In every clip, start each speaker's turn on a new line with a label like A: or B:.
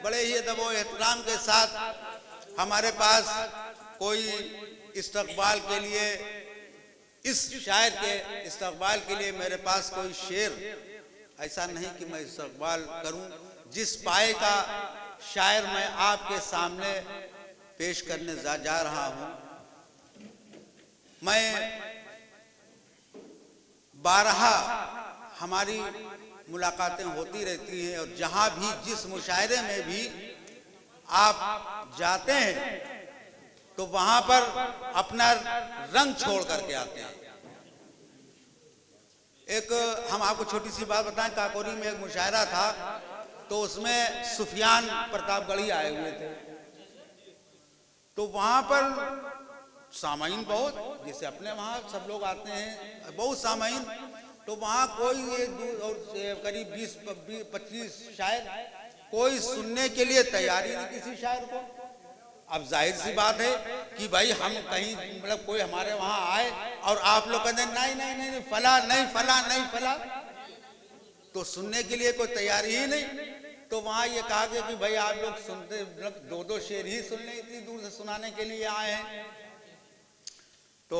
A: बड़े ही अदब और एहतराम के साथ हमारे पास कोई इस्तकबाल के लिए, इस शायर के इस्तकबाल के लिए मेरे पास कोई शेर ऐसा नहीं कि मैं इस्तकबाल करूं। जिस पाए का शायर मैं आपके सामने पेश करने जा रहा हूं, मैं 12 हमारी मुलाकातें होती रहती हैं और जहां भी जिस मुशायरे में भी आप जाते हैं तो वहां पर अपना रंग छोड़ करके आते हैं। एक हम आपको छोटी सी बात बताएं, काकोरी में एक मुशायरा था तो उसमें सुफियान प्रतापगढ़ी आए हुए थे, तो वहां पर सामाइन बहुत, जैसे अपने वहां सब लोग आते हैं बहुत सामाइन, तो वहां कोई एक करीब 20-25 शायर, कोई सुनने के लिए तैयारी नहीं किसी शायर को। अब जाहिर सी बात है कि भाई हम कहीं मतलब कोई हमारे वहां आए और आप लोग कहते नहीं नहीं नहीं फला नहीं फला नहीं फला, तो सुनने के लिए कोई तैयारी ही नहीं। तो वहां ये कहा गया कि भाई आप लोग सुनते मतलब 2-2 शेर ही सुनने इतनी दूर से सुनाने के लिए आए हैं, तो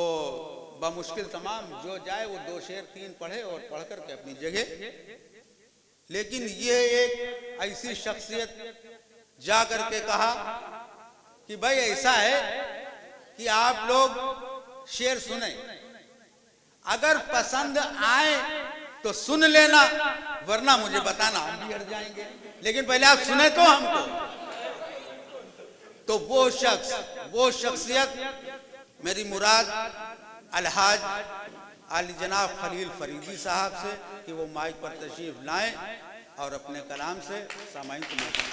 A: बमुश्किल तमाम जो जाए वो 2 शेर 3 पढ़े और पढ़ करके अपनी जगह। लेकिन ये एक ऐसी शख्सियत जा करके कहा कि भाई ऐसा है कि आप लोग शेर सुने, अगर पसंद आए तो सुन लेना, वरना मुझे बताना, हम भी हट जाएंगे, लेकिन पहले आप सुने तो हमको। तो वो शख्सियत मेरी मुराद अलहाज अली जनाब खलील फरीदी साहब से कि वो माइक पर तशरीफ लाएं और अपने कलाम से सामाइन को मौका।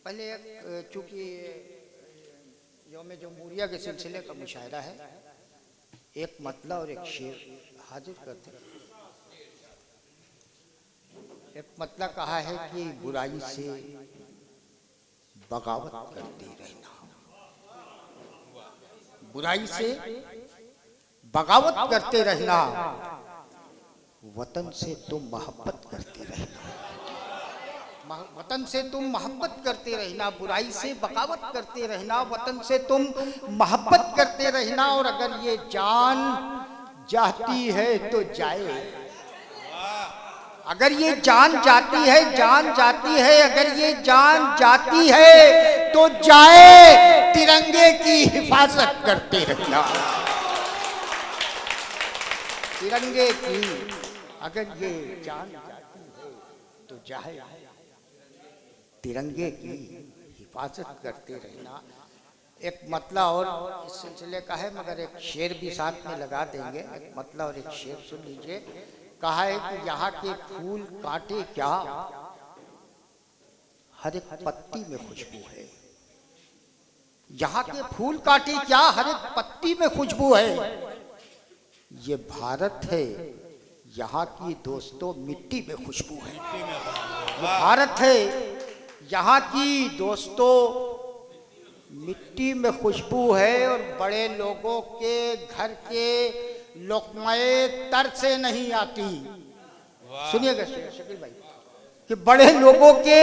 B: पहले चूंकि यौम जमहूरिया के सिलसिले का मुशायरा है, एक मतला और एक शेर हाजिर करते हैं। एक मतला कहा है कि बुराई से बगावत करते रहना, बुराई से बगावत करते रहना, वतन से तुम मोहब्बत करते रहना, वतन से तुम मोहब्बत करते रहना, बुराई से बगावत करते रहना, वतन से तुम मोहब्बत करते रहना। और अगर ये जान जाती है तो जाए, अगर ये जान जाती है, जान जाती है, अगर ये जान जाती है तो जाए, तिरंगे की हिफाजत करते रहना, तिरंगे की अगर ये जान जाती है तो जाए, तिरंगे की हिफाजत करते रहना। एक मतला और इस सिलसिले का है, मगर एक शेर भी साथ में लगा देंगे। एक मतला और एक शेर सुन लीजिए। कहा है कि यहाँ के फूल काटे क्या, हर एक पत्ती में खुशबू है। यहाँ के फूल काटे क्या, हर एक पत्ती में खुशबू है। ये भारत है, यहाँ की दोस्तों मिट्टी में खुशबू है। भारत है, यहाँ की दोस्तों मिट्टी में खुशबू है। और बड़े लोगों के घर के लोकमाए तर से नहीं आती। सुनिएगा शकील भाई, कि बड़े लोगों के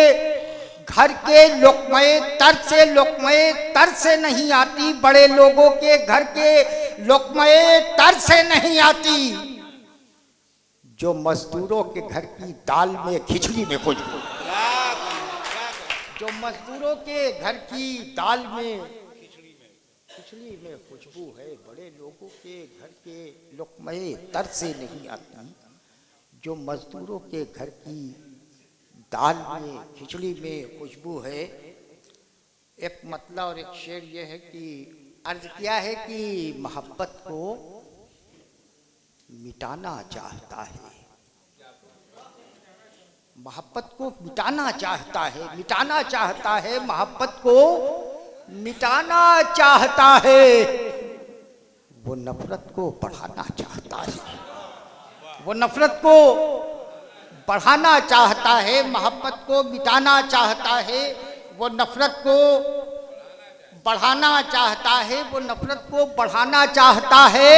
B: घर के लोकमाए तर से नहीं आती, बड़े लोगों के घर के लोकमाए तर से नहीं आती। जो मजदूरों के घर की दाल में खिचड़ी में खुशबू, जो मजदूरों के घर की दाल में खिचड़ी में खुशबू है, बड़े लोगों के घर के लुक़्मे तर से नहीं आती। जो मजदूरों के घर की दाल में खिचड़ी में खुशबू है। एक मतला और एक शेर ये है कि अर्ज किया है कि मोहब्बत को मिटाना चाहता है, मोहब्बत को मिटाना चाहता है, मिटाना चाहता है, मोहब्बत को मिटाना चाहता है। वो नफरत को बढ़ाना चाहता है, वो नफरत को बढ़ाना चाहता है, मोहब्बत को मिटाना चाहता है, वो नफरत को बढ़ाना चाहता है, वो नफरत को बढ़ाना चाहता है।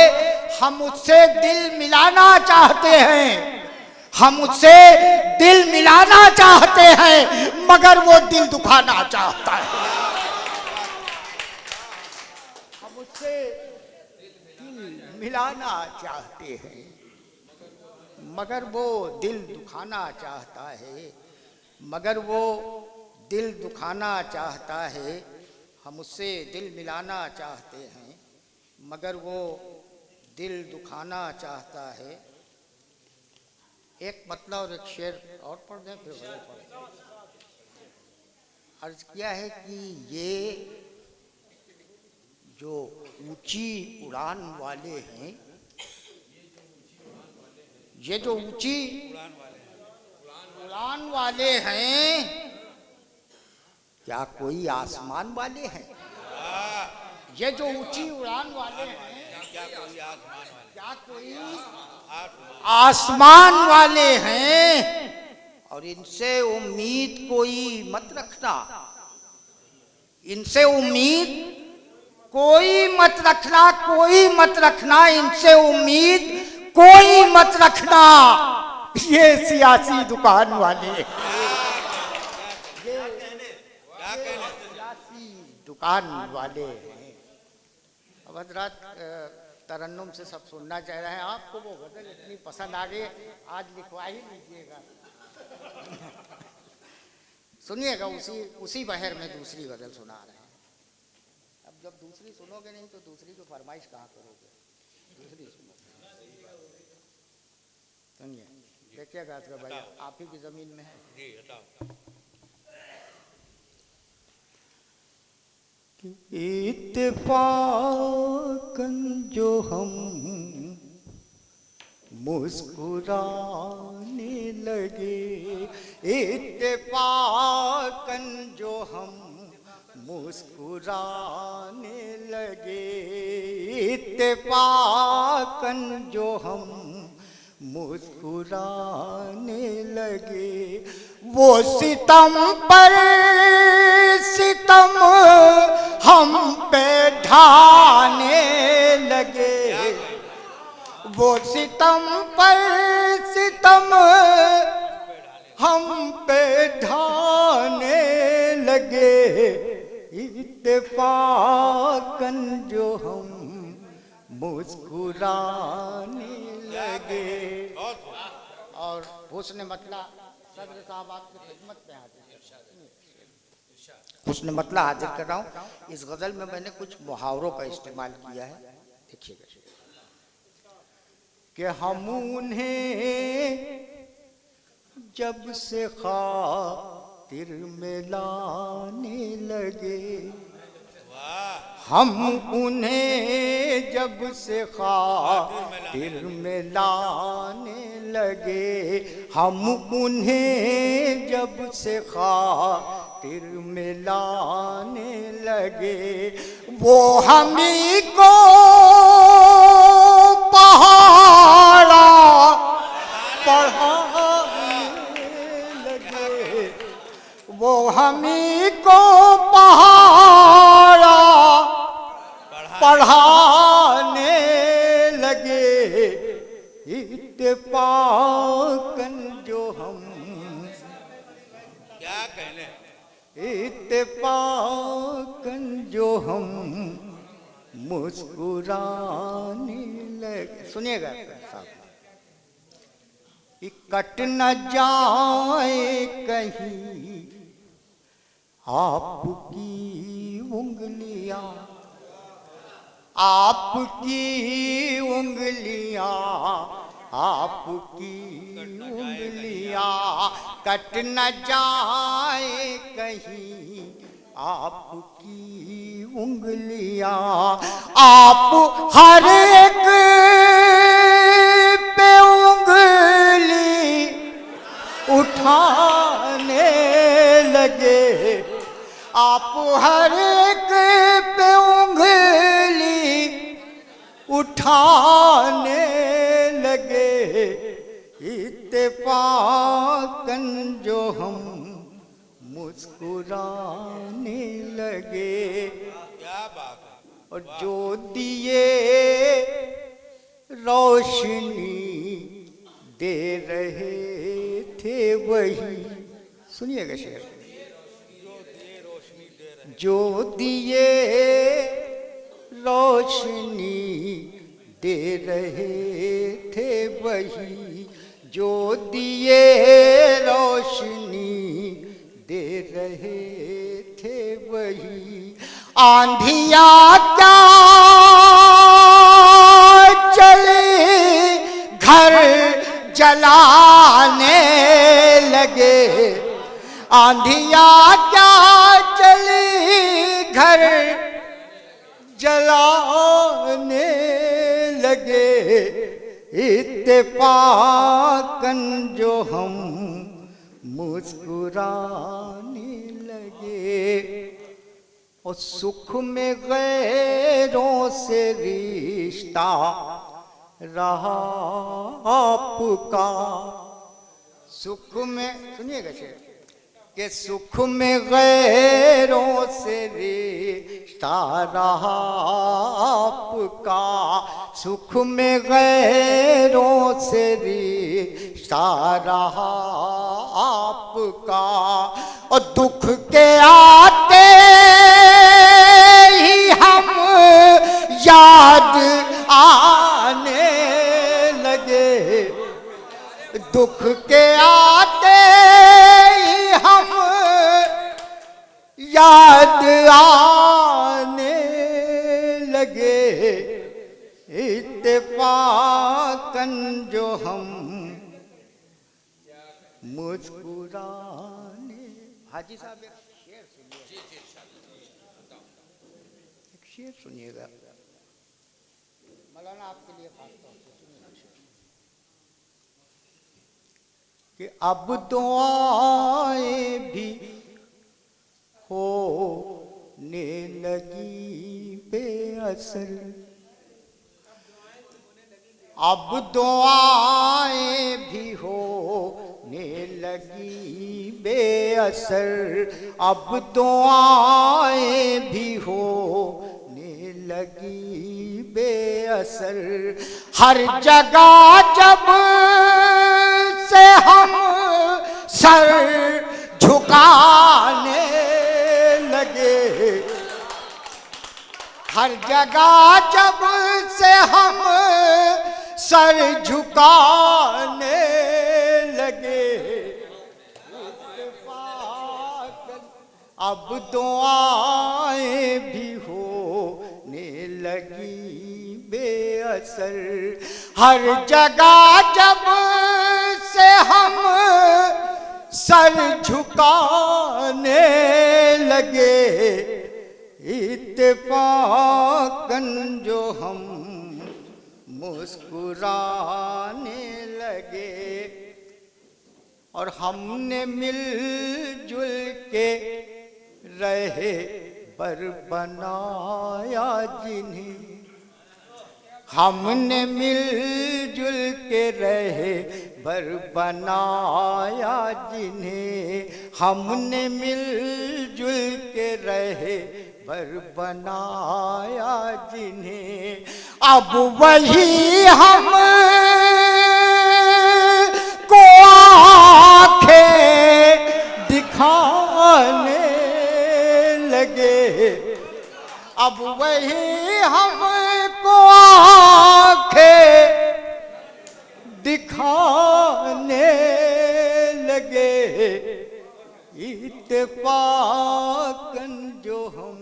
B: हम उससे दिल मिलाना चाहते हैं, हम उससे दिल मिलाना चाहते हैं मगर वो दिल दुखाना चाहता है। हम उससे दिल मिलाना चाहते हैं मगर वो दिल दुखाना चाहता है, मगर वो दिल दुखाना चाहता है। हम उससे दिल मिलाना चाहते हैं मगर वो दिल दुखाना चाहता है। एक मतलब और एक शेर और पढ़ दें फिर गजल पढ़। अर्ज किया है कि ये जो ऊंची उड़ान वाले हैं, ये जो ऊंची उड़ान वाले हैं, क्या कोई आसमान वाले हैं? ये जो ऊंची उड़ान वाले हैं, क्या कोई आसमान वाले हैं? और इनसे उम्मीद कोई मत रखना, इनसे उम्मीद कोई मत रखना, कोई मत रखना, इनसे उम्मीद कोई मत रखना। ये सियासी दुकान वाले, दुकान वाले हैं। अब हजरात तरन्नुम से सब सुनना चाह रहे हैं, आपको वो गजल इतनी पसंद आ गई, आज लिखवा ही लीजिएगा। सुनिएगा, उसी बहर में दूसरी गजल सुना रहे हैं। अब जब दूसरी सुनोगे नहीं तो दूसरी को फरमाइश कहाँ करोगे? दूसरी सुनो, सुनिए, देखिएगा भाई, आप ही की जमीन में है। इत्तेफाकन जो हम मुस्कुराने लगे, इत्तेफाकन जो हम मुस्कुराने लगे, इत्तेफाकन जो हम मुस्कुराने लगे, वो सितम पर सितम हम पे ढाने लगे, वो सितम पर सितम हम पे ढाने लगे, इत्तेफाकन जो हम मुस्कुराने लगे। और हुस्न मतला सदर साहब आपकी खिदमत में हाजिर, हुस्न मतला हाजिर कर रहा हूँ। इस गजल में मैंने कुछ मुहावरों का इस्तेमाल किया है, देखिएगा। कि हम उन्हें जब से खातिर में लाने लगे, हम उन्हें जब से खातिर में लाने लगे, हम उन्हें जब से खातिर में लाने लगे, वो हमी को पहाड़ा पढ़ाने लगे, वो हमी को पहाड़ा पढ़ाने लगे, इत्तेफाकन जो हम,
A: क्या कहने,
B: इत्तेफाकन जो हम मुस्कुराने लगे। सुनिएगा साहब, कट न जाए कहीं आपकी उंगलियां, आपकी उंगलियां, आपकी उंगलियां, कट न जाए कहीं आपकी उंगलियां, आप हर एक पे उंगली उठाने लगे, आप हर एक पे उंगली उठाने लगे, इत्तेफाकन जो हम मुस्कुराने लगे।
A: क्या बात है।
B: और जो दिए रोशनी दे रहे थे वही, सुनिएगा शेर, जो दिए रोशनी दे रहे थे वही, जो दिए रोशनी दे रहे थे वही। आंधिया क्या चली घर जलाने लगे, आंधिया क्या चली घर जलाने लगे, इत्तेफाकन जो हम मुस्कुराने लगे। और सुख में गैरों से रिश्ता रहा आपका, सुख में, सुनिएगा शेर, कि सुख में गैरों से रिश्ता रहा आपका, सुख में गैरों से रिश्ता रहा आपका। और दुख के आते ही हम याद आने लगे, दुख के आते ही हम याद आने लगे, इत्तेफाकन जो हम मुस्कुराने। हाजी साहब एक शेर सुनिए, एक शेर सुनिएगा, मौलाना आपके लिए खास तौर से सुनिएगा कि अब दुआएं भी होने लगी बेअसर, अब दुआएं भी होने लगी बेअसर, अब दुआएं भी होने लगी बेअसर। हर जगह जब से हम सर झुकाने लगे, हर जगह जब से हम सर झुकाने लगे, अब दुआएं भी होने लगी बेअसर। हर जगह जब से हम सर झुकाने लगे, इत्तेफाकन जो हम मुस्कुराने लगे। और हमने मिलजुल के रहे पर बनाया जिन्हें, हमने मिलजुल के रहे पर बनाया जिन्हें, हमने मिलजुल के रहे पर बनाया जिन्हें। अब वही हम को आंखें दिखाने लगे, अब वही हमको आंखें दिखाने लगे, इत्तेफाकन जो हम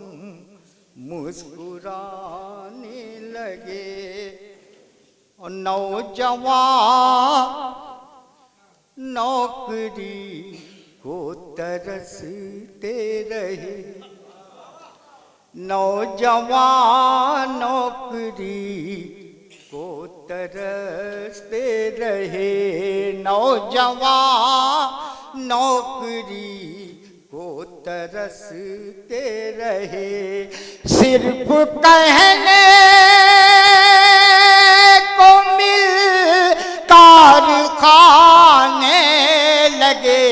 B: मुस्कुराने लगे। और नौजवान नौकरी को तरसते रहे, नौजवान नौकरी को तरसते रहे, नौजवान नौकरी को तरसते रहे। सिर्फ कहने को मिल कारखाने लगे,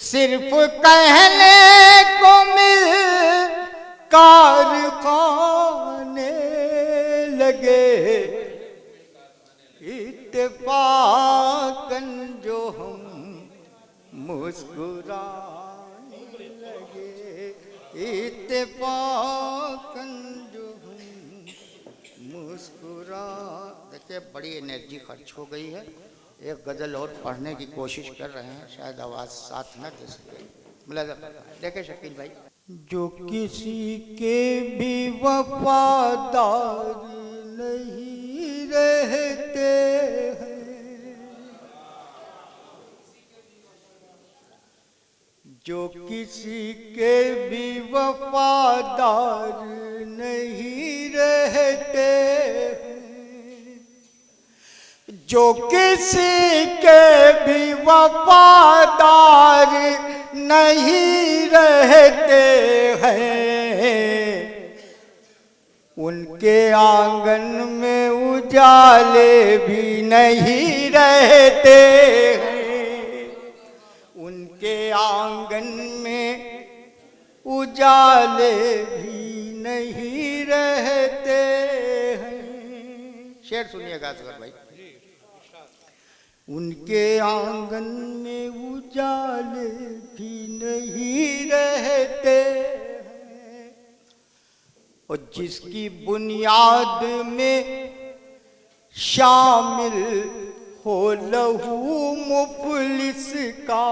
B: सिर्फ कहने को मिल कारखाने लगे, इत्तेफाक मुस्कुराने लगे इत्तेफाकन जो हम मुस्कुरा। देखिए बड़ी एनर्जी खर्च हो गई है, एक गजल और पढ़ने की कोशिश कर रहे हैं, शायद आवाज साथ न दे सके। देखे शकील भाई। जो किसी के भी वफादार नहीं रहते हैं, जो किसी के भी वफादार नहीं रहते हैं, जो किसी के भी वफादार नहीं रहते हैं, उनके आंगन में उजाले भी नहीं रहते हैं, उनके आंगन में उजाले भी नहीं रहते हैं। शेर सुनिएगा असगर भाई। उनके आंगन में उजाले भी नहीं रहते हैं, और जिसकी बुनियाद में शामिल हो लहू मुफलिस का,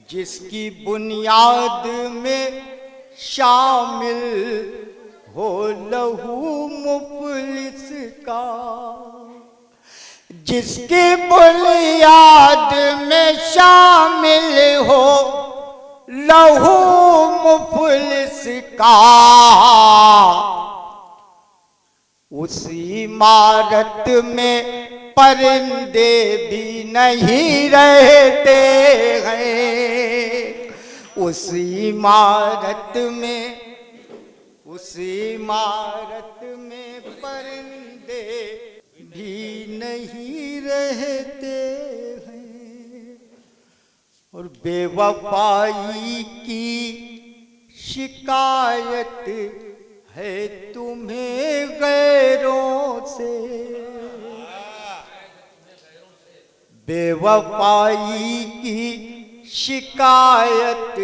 B: जिसकी बुनियाद में शामिल हो लहू मुफलिस का, जिसकी बुनियाद में शामिल हो लहू मुफलिस का, उस इमारत में परिंदे भी नहीं रहते हैं, उस इमारत में परिंदे भी नहीं रहते हैं। और बेवफाई की शिकायत है तुम्हें गैरों से, बेवफाई की शिकायत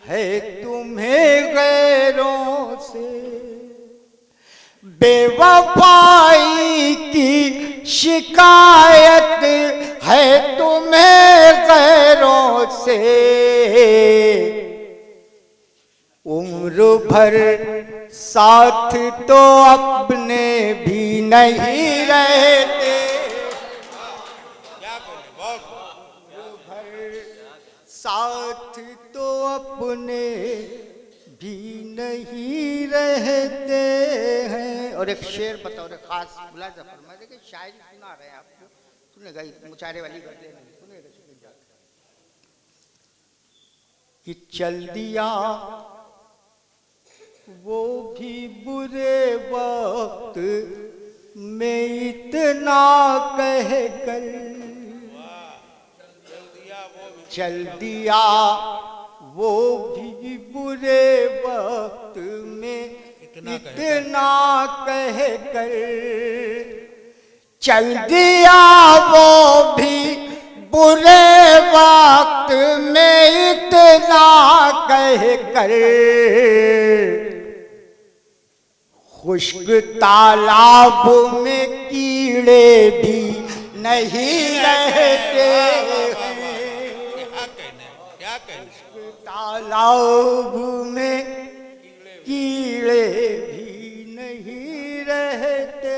B: है तुम्हें गैरों से, बेवफाई की शिकायत है तुम्हें गैरों से, उम्र भर साथ तो अपने भी नहीं रहते, साथ तो अपने भी नहीं रहते हैं। और एक शेर बताओ रे खास बुला जफर, मैं देखिए शायरी सुना रहे हैं आपको, सुनेगा मुचारे वाली गजलें नहीं सुनेगा कि चल दिया वो भी बुरे वक्त में इतना कह कर, चल दिया वो भी बुरे वक्त में इतना कह कर, चल दिया वो भी बुरे वक्त में इतना कह कर, खुश्क तालाब में कीड़े भी नहीं रहते हैं, तालाब में कीड़े भी नहीं रहते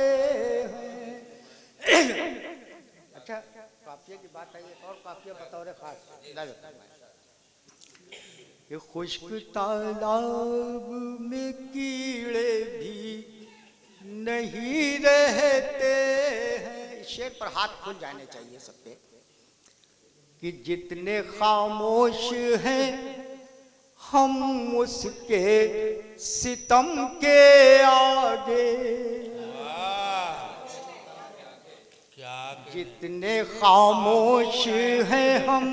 B: हैं। अच्छा काफिया की बात आई, और काफिया बताओ रे खास। ये खुश्क तालाब में कीड़े भी नहीं रहते हैं। शेर पर हाथ खुल जाने चाहिए सबके कि जितने खामोश हैं हम उसके सितम के आगे, जितने खामोश हैं हम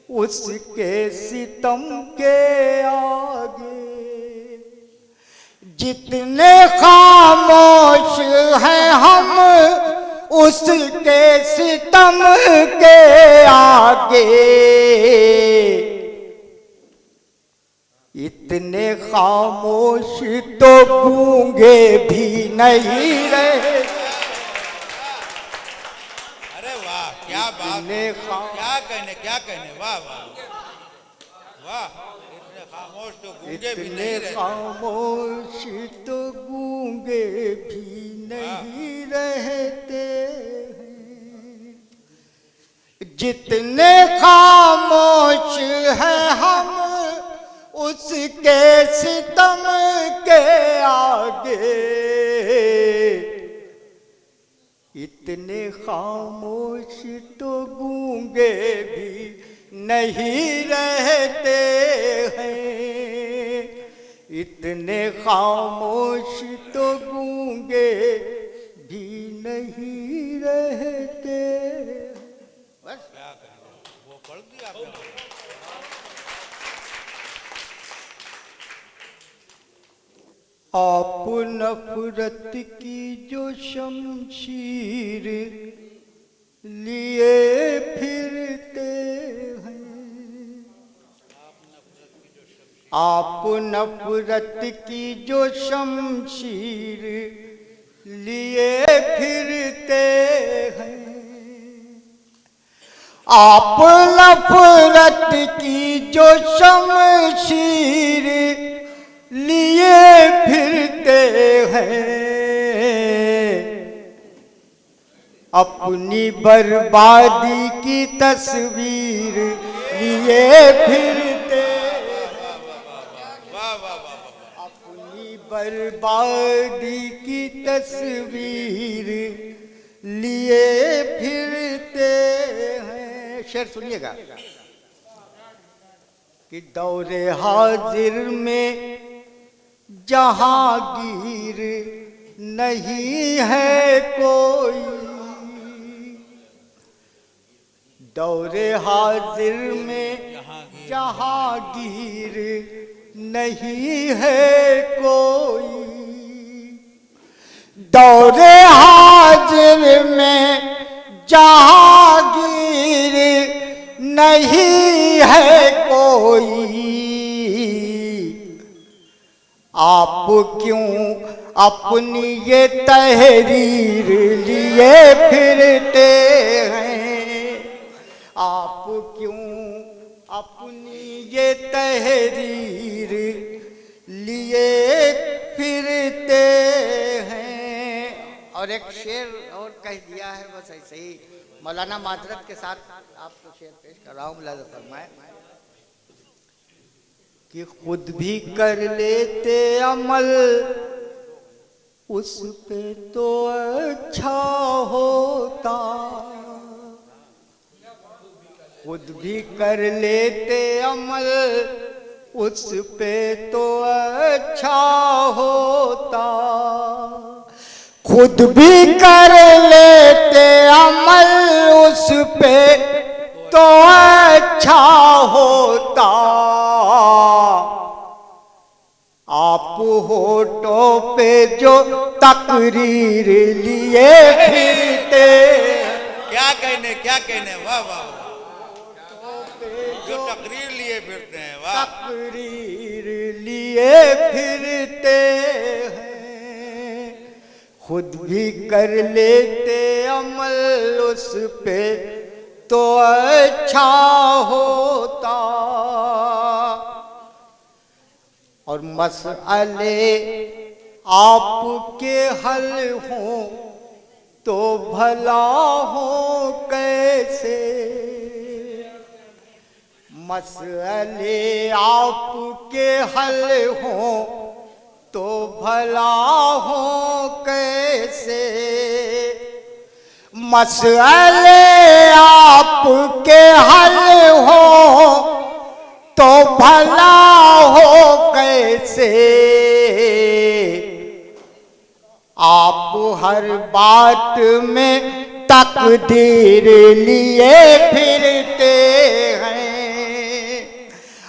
B: उसके सितम के आगे, जितने खामोश हैं हम उसके सितम के आगे इतने खामोश तो गूंगे भी नहीं रहे।
A: अरे वाह, क्या बात है, क्या कहने, वाह वाह वाह। इतने खामोश तो गूंगे भी नहीं रहे।
B: खामोश तो गूंगे भी नहीं रहते हैं। जितने खामोश है हम उसके सितम के आगे, इतने खामोश तो गूंगे भी नहीं रहते हैं। इतने खामोश तो गूंगे भी नहीं रहते। बस
A: क्या कहें, वो पढ़ दिया आपने।
B: आप नफरत की जो शमशीर लिए फिरते हैं, आप नफरत की जो शमशीर लिए फिरते हैं, आप नफरत की जो शमशीर लिए फिरते हैं, अपनी बर्बादी की तस्वीर लिए फिरते, अपनी बर्बादी की तस्वीर लिए फिरते हैं। शेर सुनिएगा कि दौरे हाजिर में जहांगीर नहीं है कोई, दौरे हाजिर में जहांगीर नहीं है कोई, दौरे हाजिर में जहांगीर नहीं है कोई। आप क्यों अपनी ये तहरीर लिए फिरते हैं, आप क्यों अपनी ये तहरीर लिए फिरते हैं। और एक शेर और कह दिया है, बस ऐसे ही मौलाना माजरत के साथ आपको शेर पेश कर रहा हूँ। मुलाज़ा फरमाए कि खुद भी कर लेते अमल उस पे तो अच्छा होता, खुद भी कर लेते अमल उस पे तो अच्छा होता, खुद भी कर लेते अमल उस पे तो अच्छा होता। आप होठों पे जो तकरीर लिए फिरते,
A: क्या कहने, वाह वाह, जो तकरीर लिए फिरते हैं, वाह,
B: तकरीर लिए फिरते हैं, खुद भी कर लेते अमल उस पे तो अच्छा होता। और मसले आपके हल हों तो भला हो कैसे, मसले आपके हल हों तो भला हो कैसे, मसले आपके हल हों तो भला हो कैसे। आप हर बात में तकदीर लिए फिरते हैं,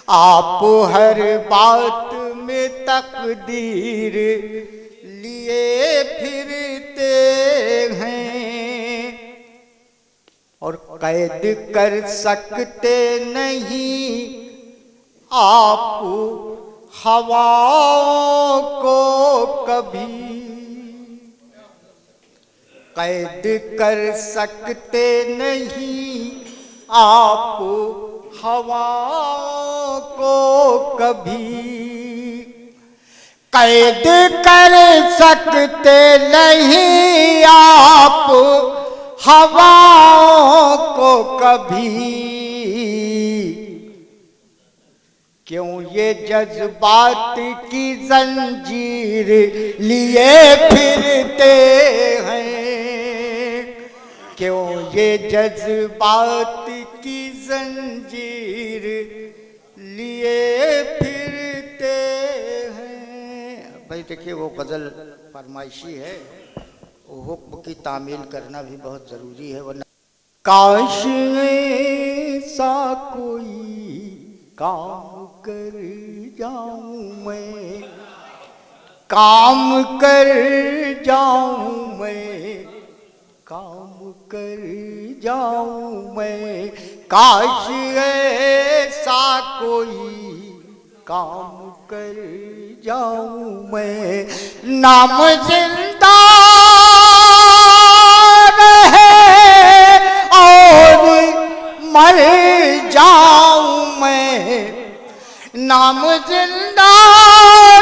B: आप हर बात में तकदीर लिए फिरते हैं। और कैद कर सकते नहीं आप हवाओं को कभी, कैद कर सकते नहीं आप हवाओं को कभी, कैद कर सकते नहीं आप हवाओं को कभी। क्यों ये जज्बात की जंजीर लिए फिरते हैं, क्यों ये जज्बात की जंजीर लिए फिरते हैं। भाई देखिए वो गज़ल फरमाइशी है, वो हुक्म की तामील करना भी बहुत ज़रूरी है, वरना काश ऐसा कोई काम कर जाऊं मैं, काम कर जाऊं मैं, काम कर जाऊं मैं, काश ऐसा कोई काम कर जाऊं मैं, नाम जिंदा रहे और मर जाऊं मैं, नाम जिंदा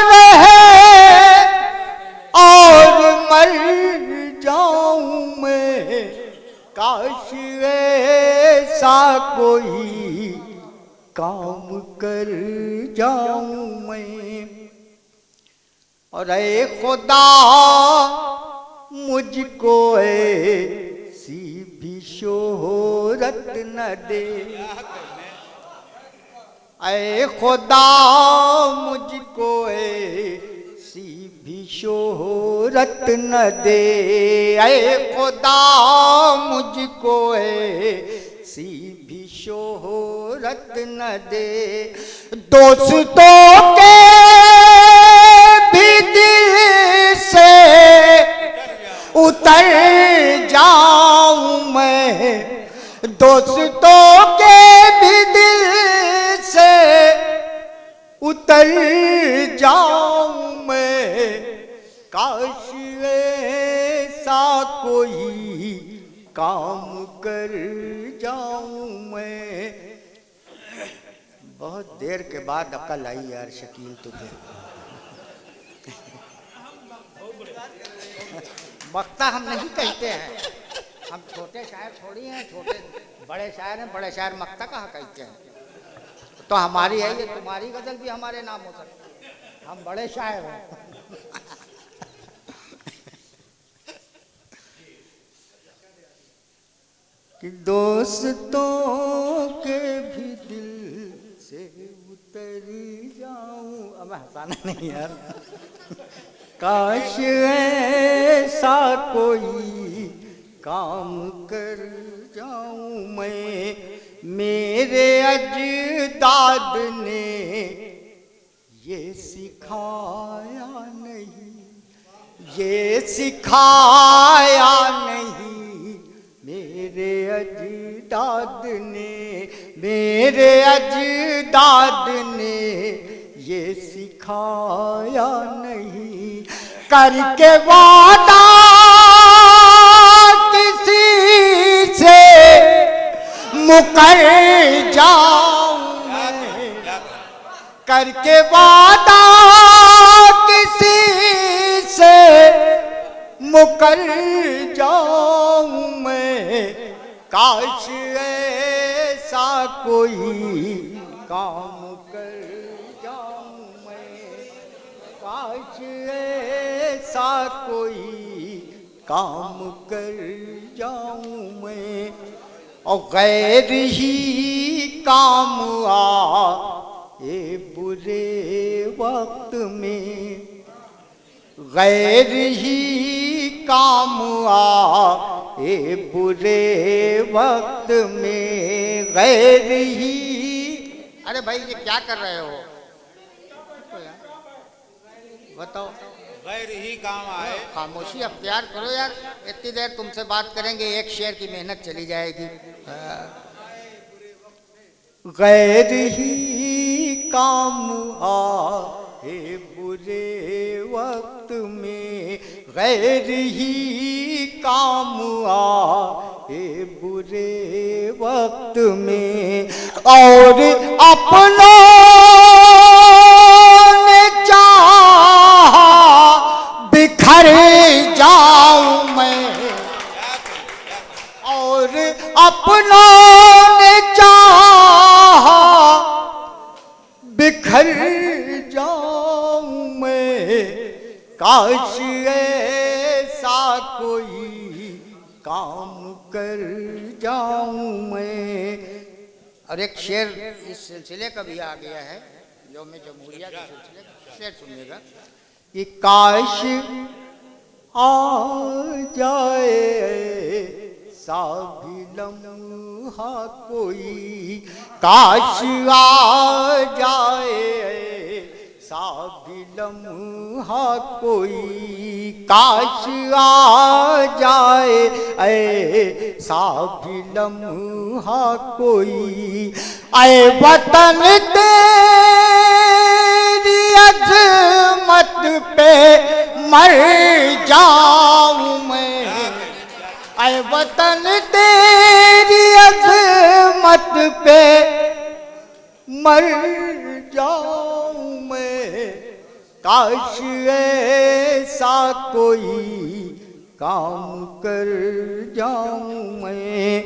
B: रहे और मर जाऊं मैं, काश ऐसा कोई काम कर जाऊं मैं। और ऐ खुदा मुझको ऐसी भी शोहरत न दे, ऐ खुदा मुझको ऐसी भी शोहरत न दे, ऐ खुदा मुझको ऐसी भी शोहरत न दे, दोस्तों के भी दिल से उतर जाऊं मैं, दोस्तों के भी दिल से उतर जाऊं मैं, काश ऐसा कोई काम कर जाऊं मैं। बहुत देर के बाद अकल आई यार शकील तुझे। वक्ता हम नहीं कहते हैं, हम छोटे शायर थोड़ी हैं, छोटे बड़े शायर हैं, बड़े शायर मक्ता कहाँ कहते हैं। तो हमारी है ये, तुम्हारी गजल भी हमारे नाम हो सकती है, हम बड़े शायर हैं। कि दोस्तों के भी दिल से उतर जाऊं, अब हंसाना नहीं यार, काश ऐसा कोई काम कर जाऊं मैं, मेरे अजदाद ने ये सिखाया नहीं, ये सिखाया नहीं, मेरे अजदाद ने, मेरे अजदाद ने ये सिखाया नहीं, करके वादा किसी से मुकर जाऊं मैं, करके वादा किसी से मुकर जाऊं मैं, काश ऐसा कोई काम कर जाऊं मैं, काश ऐसा कोई काम कर जाऊं मैं, और गैर ही काम आए बुरे वक्त में, गैर ही काम आए बुरे वक्त में, गैर ही। अरे भाई ये क्या कर रहे हो, बताओ
A: गैर ही काम आए।
B: खामोशी अख्तियार करो यार, इतनी देर तुमसे बात करेंगे, एक शेर की मेहनत चली जाएगी। गैर ही काम आए बुरे वक्त में, गैर ही काम आए बुरे वक्त में, और अपनों ने चाहा बिखर जाऊं मैं, और अपनों ने चाहा बिखर जाऊं मैं, काश ऐसा कोई काम कर जाऊं मैं। और एक शेर इस सिलसिले का भी आ गया है, यौम जमहूरिया के सिलसिले का, शेर सुनिएगा कि काश आ जाए सा भी लम्हा कोई, काश आ जाए सा भी लम्हा कोई, काश आ जाए ऐसा भी लम्हा कोई, ऐ वतन तेरी अज़मत पे मर जाऊं मैं, ऐ वतन तेरी अज़मत पे मर जाऊं मैं, काश ऐसा कोई काम कर जाऊं मैं।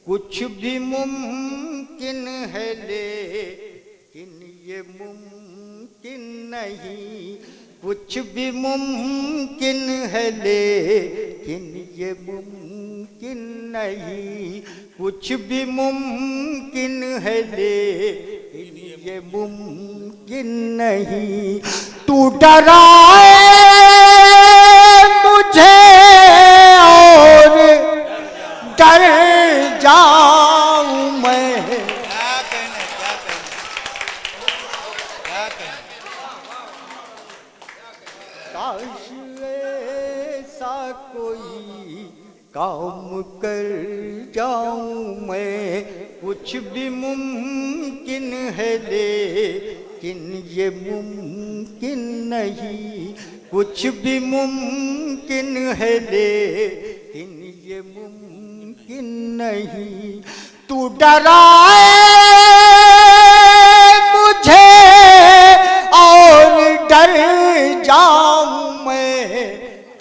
B: कुछ भी मुमकिन है लेकिन ये मुमकिन नहीं, कुछ भी मुमकिन है लेकिन ये मुमकिन नहीं, कुछ भी मुमकिन है लेकिन ये मुमकिन नहीं। तू डराए मुझे और डर जाऊं मैं,
A: क्या कहने, क्या कहने, क्या कहने।
B: काश ऐसा कोई काम कर जाऊं मैं, कुछ भी मुमकिन है लेकिन ये मुमकिन नहीं, कुछ भी मुमकिन है लेकिन ये मुमकिन नहीं। तू डराए मुझे और डर जाऊं मैं,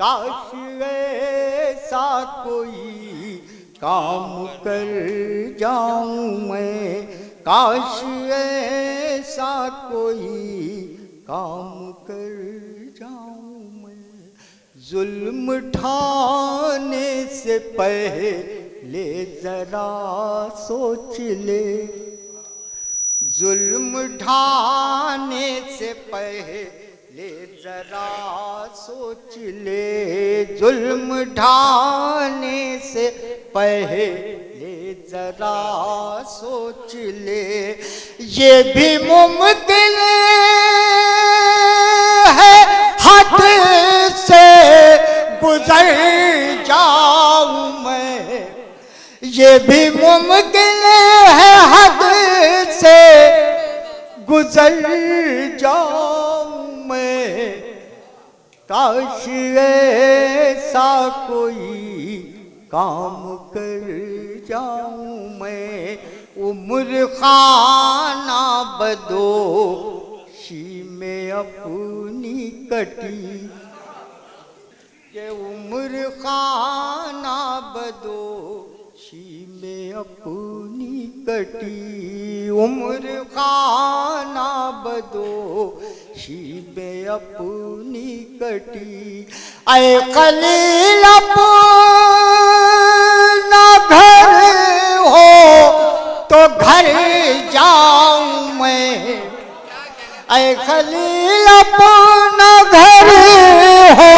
B: काश ऐसा कोई काम कर जाऊं मैं, काश ऐसा कोई काम कर जाऊं मैं। जुल्म ढाने से पहले जरा सोच ले, जुल्म ढाने से पहले जरा सोच ले, जुल्म ढाने से पहले जरा सोच ले, ये भी मुमकिन है हद से गुजर जाऊं मैं, ये भी मुमकिन है हद से गुजर जाऊं मैं, काश ऐसा कोई काम कर जाऊं मैं। उम्र खाना बदोशी में अपनी कटी, ये उम्र खाना बदोशी में अपनी कटी, उम्र खाना बदोशी में अपनी कटी, ऐ खलील अपना घर हो तो घर जाऊं मैं, ऐ खलील अपना घर हो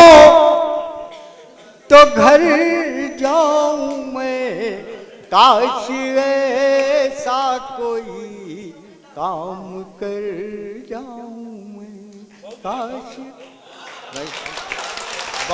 B: तो घर जाऊं मैं, काश ऐसा कोई काम कर जाऊं मैं, काश भाई